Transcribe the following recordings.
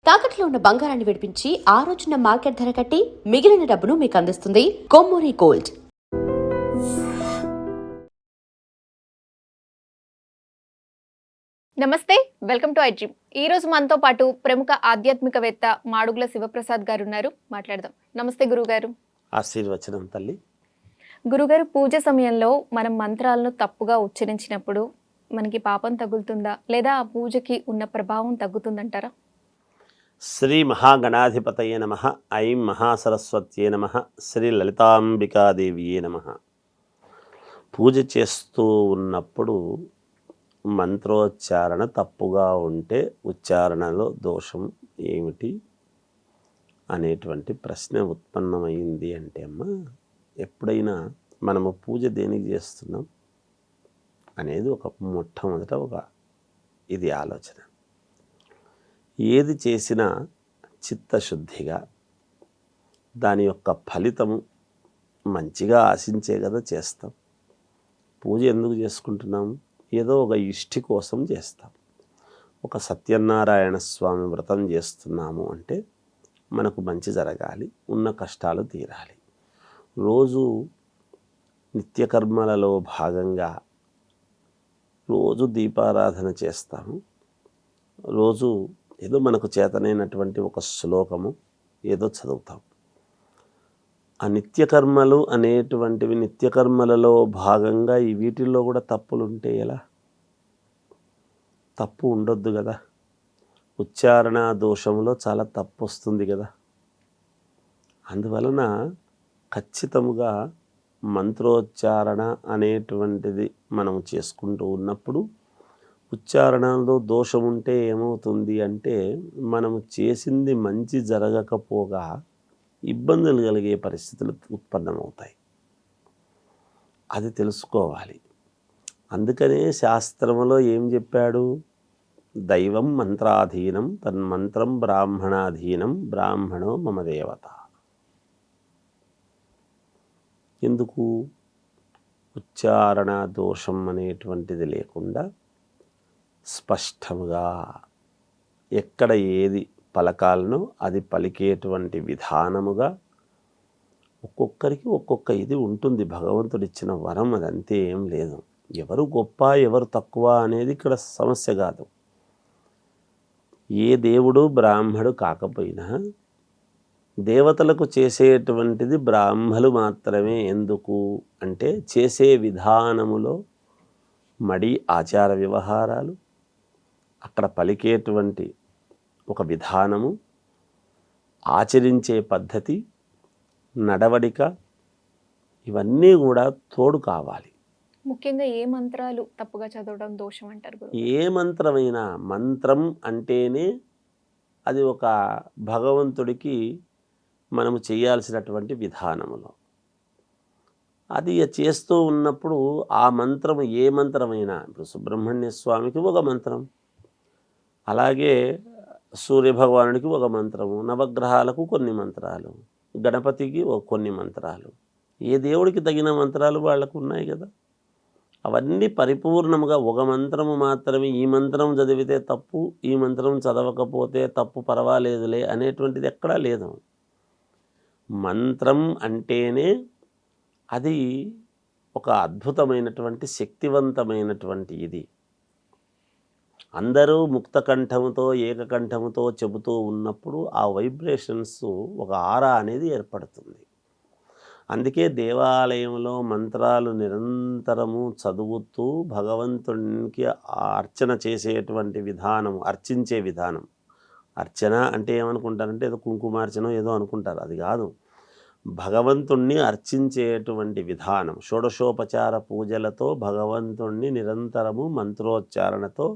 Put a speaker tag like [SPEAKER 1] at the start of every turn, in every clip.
[SPEAKER 1] తాకట్లో ఉన్న బంగారాన్ని విడిపించి ఆ రోజున మార్కెట్ ధర కట్టి మిగిలిన డబ్బును మీకు అందిస్తుంది కొమ్మూరి గోల్డ్.
[SPEAKER 2] నమస్తే, వెల్కమ్ టు ఐడ్రీమ్. ఈ రోజు మనతో పాటు ప్రముఖ ఆధ్యాత్మికవేత్త మాడుగుల శివప్రసాద్ గారు ఉన్నారు. మాట్లాడదాం. నమస్తే గురుగారు.
[SPEAKER 3] ఆశీర్వచనం తల్లి.
[SPEAKER 2] గురుగారు, పూజ సమయంలో మనం మంత్రాలను తప్పుగా ఉచ్చరించినప్పుడు మనకి పాపం తగులుతుందా, లేదా ఆ పూజకి ఉన్న ప్రభావం తగ్గుతుందంటారా?
[SPEAKER 3] శ్రీ మహాగణాధిపతయే నమః. ఐం మహాసరస్వత్యే నమః. శ్రీ లలితాంబికాదేవియే నమః. పూజ చేస్తూ ఉన్నప్పుడు మంత్రోచ్చారణ తప్పుగా ఉంటే ఉచ్చారణలో దోషం ఏమిటి అనేటువంటి ప్రశ్న ఉత్పన్నమైంది అంటే అమ్మ, ఎప్పుడైనా మనము పూజ దేనికి చేస్తున్నాం అనేది మొట్టమొదట ఇది ఆలోచన. ఏది చేసినా చిత్తశుద్ధిగా దాని యొక్క ఫలితము మంచిగా ఆశించే కదా చేస్తాం. పూజ ఎందుకు చేసుకుంటున్నాం? ఏదో ఒక ఇష్టి కోసం చేస్తాం. ఒక సత్యనారాయణ స్వామి వ్రతం చేస్తున్నాము అంటే మనకు మంచి జరగాలి, ఉన్న కష్టాలు తీరాలి. రోజు నిత్యకర్మలలో భాగంగా రోజు దీపారాధన చేస్తాము. రోజు ఏదో మనకు చేతనైనటువంటి ఒక శ్లోకము ఏదో చదువుతాం. ఆ నిత్యకర్మలు అనేటువంటివి నిత్యకర్మలలో భాగంగా ఈ వీటిల్లో కూడా తప్పులు ఉంటే ఎలా? తప్పు ఉండొద్దు కదా. ఉచ్చారణ దోషంలో చాలా తప్పు వస్తుంది కదా. అందువలన ఖచ్చితముగా మంత్రోచ్చారణ అనేటువంటిది మనం చేసుకుంటూ ఉన్నప్పుడు ఉచ్చారణలో దోషం ఉంటే ఏమవుతుంది అంటే మనము చేసింది మంచి జరగకపోగా ఇబ్బందులు కలిగే పరిస్థితులు ఉత్పన్నమవుతాయి. అది తెలుసుకోవాలి. అందుకనే శాస్త్రంలో ఏం చెప్పాడు? దైవం మంత్రాధీనం తన్మంత్రం బ్రాహ్మణాధీనం బ్రాహ్మణో మమ దేవత. ఎందుకు? ఉచ్చారణ దోషం అనేటువంటిది లేకుండా స్పష్టంగా ఎక్కడ ఏది పలకాలనో అది పలికేటువంటి విధానముగా ఒక్కొక్కరికి ఒక్కొక్క ఇది ఉంటుంది. భగవంతుడు ఇచ్చిన వరం, అదంతే ఏం లేదు. ఎవరు గొప్ప ఎవరు తక్కువ అనేది ఇక్కడ సమస్య కాదు. ఏ దేవుడు బ్రాహ్మడు కాకపోయినా దేవతలకు చేసేటువంటిది బ్రాహ్మలు మాత్రమే. ఎందుకు అంటే చేసే విధానములో మడి ఆచార వ్యవహారాలు, అక్కడ పలికేటువంటి ఒక విధానము, ఆచరించే పద్ధతి, నడవడిక, ఇవన్నీ కూడా తోడు కావాలి.
[SPEAKER 2] ముఖ్యంగా ఏ మంత్రాలు తప్పుగా చదవడం దోషం అంటారు గురు?
[SPEAKER 3] ఏ మంత్రమైనా, మంత్రం అంటేనే అది ఒక భగవంతుడికి మనము చేయాల్సినటువంటి విధానములో అది చేస్తూ ఉన్నప్పుడు ఆ మంత్రము ఏ మంత్రమైనా, ఇప్పుడు సుబ్రహ్మణ్య స్వామికి ఒక మంత్రం, అలాగే సూర్యభగవానుడికి ఒక మంత్రము, నవగ్రహాలకు కొన్ని మంత్రాలు, గణపతికి కొన్ని మంత్రాలు, ఏ దేవుడికి తగిన మంత్రాలు వాళ్ళకు ఉన్నాయి కదా. అవన్నీ పరిపూర్ణముగా ఒక మంత్రము మాత్రమే, ఈ మంత్రం చదివితే తప్పు, ఈ మంత్రం చదవకపోతే తప్పు, పర్వాలేదులే అనేటువంటిది ఎక్కడా లేదు. మంత్రం అంటేనే అది ఒక అద్భుతమైనటువంటి శక్తివంతమైనటువంటి ఇది. అందరూ ముక్తకంఠముతో ఏకకంఠముతో చెబుతూ ఉన్నప్పుడు ఆ వైబ్రేషన్స్ ఒక ఆరా అనేది ఏర్పడుతుంది. అందుకే దేవాలయంలో మంత్రాలు నిరంతరము చదువుతూ భగవంతునికి అర్చన చేసేటువంటి విధానం, అర్చించే విధానం. అర్చన అంటే ఏమనుకుంటారంటే ఏదో కుంకుమార్చన ఏదో అనుకుంటారు. అది కాదు. భగవంతుణ్ణి అర్చించేటువంటి విధానం, షోడశోపచార పూజలతో భగవంతుణ్ణి నిరంతరము మంత్రోచ్చారణతో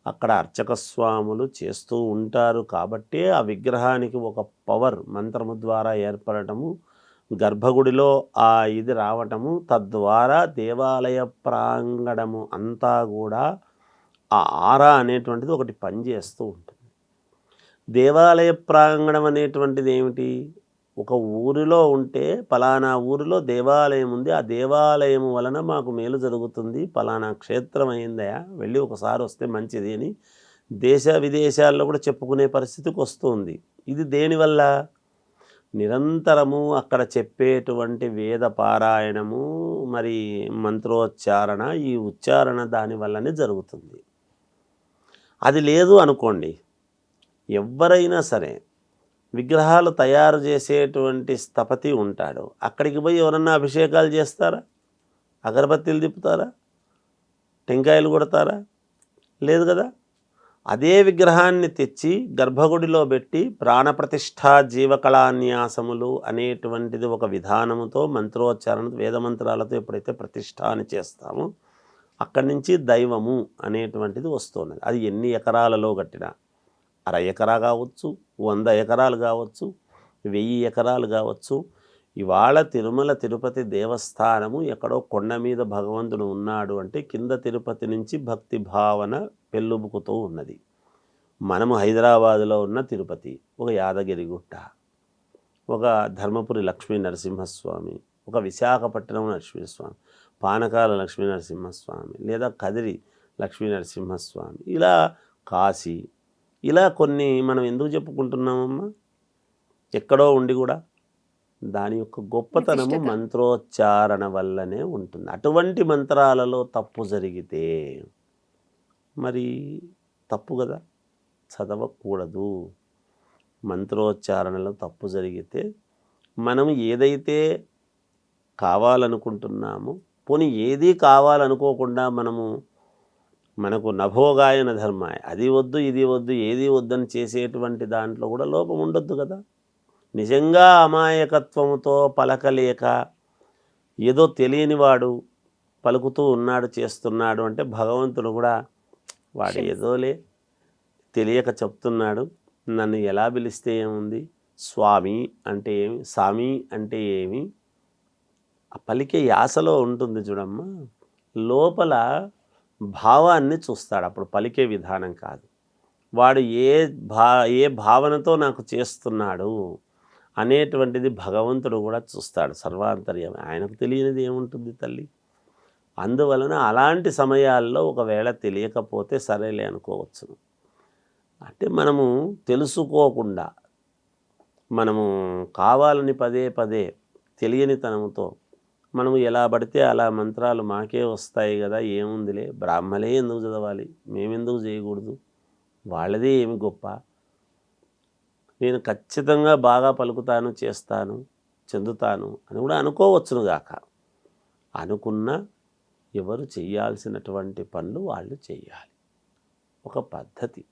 [SPEAKER 3] అక్కడ అర్చక స్వాములు చేస్తూ ఉంటారు. కాబట్టి ఆ విగ్రహానికి ఒక పవర్ మంత్రము ద్వారా ఏర్పడటము, గర్భగుడిలో ఆ ఇది రావటము, తద్వారా దేవాలయ ప్రాంగణము అంతా కూడా ఆ ఆరా అనేటువంటిది ఒకటి పనిచేస్తూ ఉంటుంది. దేవాలయ ప్రాంగణం అనేటువంటిది ఏమిటి? ఒక ఊరిలో ఉంటే పలానా ఊరిలో దేవాలయం ఉంది, ఆ దేవాలయం వలన మాకు మేలు జరుగుతుంది, పలానా క్షేత్రం అయిందయా, వెళ్ళి ఒకసారి వస్తే మంచిది అని దేశ విదేశాల్లో కూడా చెప్పుకునే పరిస్థితికి వస్తుంది. ఇది దేనివల్ల? నిరంతరము అక్కడ చెప్పేటువంటి వేద పారాయణము, మరి మంత్రోచ్చారణ, ఈ ఉచ్చారణ దానివల్లనే జరుగుతుంది. అది లేదు అనుకోండి, ఎవరైనా సరే విగ్రహాలు తయారు చేసేటువంటి స్థపతి ఉంటాడు, అక్కడికి పోయి ఎవరన్నా అభిషేకాలు చేస్తారా? అగరబత్తీలు తిప్పుతారా? టెంకాయలు కొడతారా? లేదు కదా. అదే విగ్రహాన్ని తెచ్చి గర్భగుడిలో పెట్టి ప్రాణప్రతిష్ఠ జీవకళాన్యాసములు అనేటువంటిది ఒక విధానముతో మంత్రోచ్చారణ వేదమంత్రాలతో ఎప్పుడైతే ప్రతిష్ఠ అని చేస్తామో అక్కడి నుంచి దైవము అనేటువంటిది వస్తున్నది. అది ఎన్ని ఎకరాలలో కట్టినా, 1/2 ఎకరా కావచ్చు, 100 ఎకరాలు కావచ్చు, 1000 ఎకరాలు కావచ్చు. ఇవాళ తిరుమల తిరుపతి దేవస్థానము ఎక్కడో కొండ మీద భగవంతుడు ఉన్నాడు అంటే కింద తిరుపతి నుంచి భక్తి భావన పెళ్ళుబుకుతూ ఉన్నది. మనము హైదరాబాదులో ఉన్న తిరుపతి, ఒక యాదగిరిగుట్ట, ఒక ధర్మపురి లక్ష్మీ నరసింహస్వామి, ఒక విశాఖపట్నం నరసింహస్వామి, పానకాల లక్ష్మీ నరసింహస్వామి, లేదా కదిరి లక్ష్మీ నరసింహస్వామి, ఇలా కాశీ, ఇలా కొన్ని మనం ఎందుకు చెప్పుకుంటున్నామమ్మా? ఎక్కడో ఉండి కూడా దాని యొక్క గొప్పతనము మంత్రోచ్చారణ వల్లనే ఉంటుంది. అటువంటి మంత్రాలలో తప్పు జరిగితే మరి తప్పు కదా, చదవకూడదు. మంత్రోచ్చారణలో తప్పు జరిగితే మనం ఏదైతే కావాలనుకుంటున్నామో, పోనీ ఏది కావాలనుకోకుండా మనకు నభోగాయన ధర్మాయ, అది వద్దు ఇది వద్దు ఏది వద్దని చేసేటువంటి దాంట్లో కూడా లోపం ఉండొద్దు కదా. నిజంగా అమాయకత్వముతో పలకలేక ఏదో తెలియనివాడు పలుకుతూ ఉన్నాడు, చేస్తున్నాడు అంటే భగవంతుడు కూడా వాడు ఏదోలే తెలియక చెప్తున్నాడు, నన్ను ఎలా పిలిస్తే ఏముంది, స్వామి అంటే ఏమి, స్వామి అంటే ఏమి, ఆ పలికే యాసలో ఉంటుంది చూడమ్మా, లోపల భావాన్ని చూస్తాడు. అప్పుడు పలికే విధానం కాదు, వాడు ఏ భావనతో నాకు చేస్తున్నాడు అనేటువంటిది భగవంతుడు కూడా చూస్తాడు. సర్వాంతర్యామి, ఆయనకు తెలియనిది ఏముంటుంది తల్లి. అందువలన అలాంటి సమయాల్లో ఒకవేళ తెలియకపోతే సరేలే అనుకోవచ్చును. అంటే మనము తెలుసుకోకుండా మనము కావాలని పదే పదే తెలియనితనంతో మనము ఎలా పడితే అలా మంత్రాలు మాకే వస్తాయి కదా, ఏముందిలే, బ్రాహ్మలే ఎందుకు చదవాలి, మేమెందుకు చేయకూడదు, వాళ్ళదే ఏమి గొప్ప, నేను ఖచ్చితంగా బాగా పలుకుతాను, చేస్తాను, చెందుతాను అని కూడా అనుకోవచ్చును గాక. అనుకున్నా ఎవరు చేయాల్సినటువంటి పనులు వాళ్ళు చేయాలి. ఒక పద్ధతి,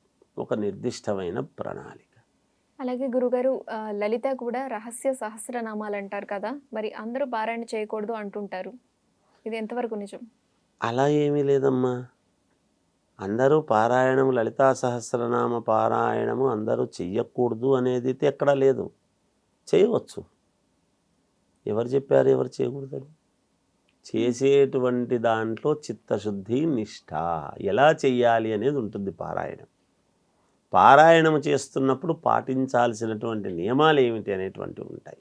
[SPEAKER 3] ఒక నిర్దిష్టమైన ప్రణాళిక.
[SPEAKER 2] అలాగే గురుగారు, లలిత కూడా రహస్య సహస్రనామాలు అంటారు కదా, మరి అందరూ పారాయణ చేయకూడదు అంటుంటారు, ఇది ఎంతవరకు నిజం?
[SPEAKER 3] అలా ఏమీ లేదమ్మా. అందరూ పారాయణము, లలితా సహస్రనామ పారాయణము అందరూ చెయ్యకూడదు అనేది అయితే ఎక్కడా లేదు. చేయవచ్చు. ఎవరు చెప్పారు ఎవరు చేయకూడదని? చేసేటువంటి దాంట్లో చిత్తశుద్ధి, నిష్ఠ, ఎలా చెయ్యాలి అనేది ఉంటుంది. పారాయణం చేస్తున్నప్పుడు పాటించాల్సినటువంటి నియమాలు ఏమిటి అనేటువంటివి ఉంటాయి.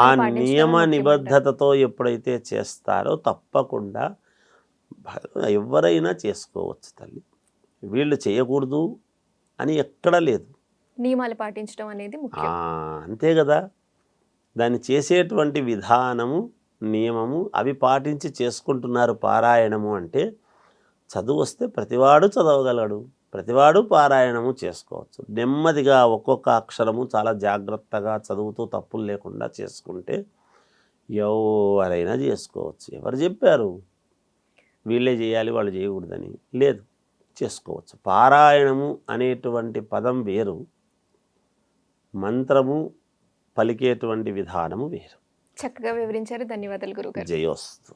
[SPEAKER 3] ఆ నియమ నిబద్ధతతో ఎప్పుడైతే చేస్తారో తప్పకుండా ఎవరైనా చేసుకోవచ్చు తల్లి. వీళ్ళు చేయకూడదు అని ఎక్కడా లేదు.
[SPEAKER 2] నియమాలు పాటించడం అనేది ముఖ్యం.
[SPEAKER 3] అంతే కదా. దాన్ని చేసేటువంటి విధానము, నియమము అవి పాటించి చేసుకుంటున్నారు పారాయణము అంటే. చదువు వస్తే ప్రతివాడు చదవగలడు, ప్రతివాడు పారాయణము చేసుకోవచ్చు. నెమ్మదిగా ఒక్కొక్క అక్షరము చాలా జాగ్రత్తగా చదువుతూ తప్పులు లేకుండా చేసుకుంటే ఎవరైనా చేసుకోవచ్చు. ఎవరు చెప్పారు వీళ్ళే చేయాలి వాళ్ళు చేయకూడదని? లేదు, చేసుకోవచ్చు. పారాయణము అనేటువంటి పదం వేరు, మంత్రము పలికేటువంటి విధానము వేరు.
[SPEAKER 2] చక్కగా వివరించారు. ధన్యవాదాలు గురుగారు.
[SPEAKER 3] జయోస్తు.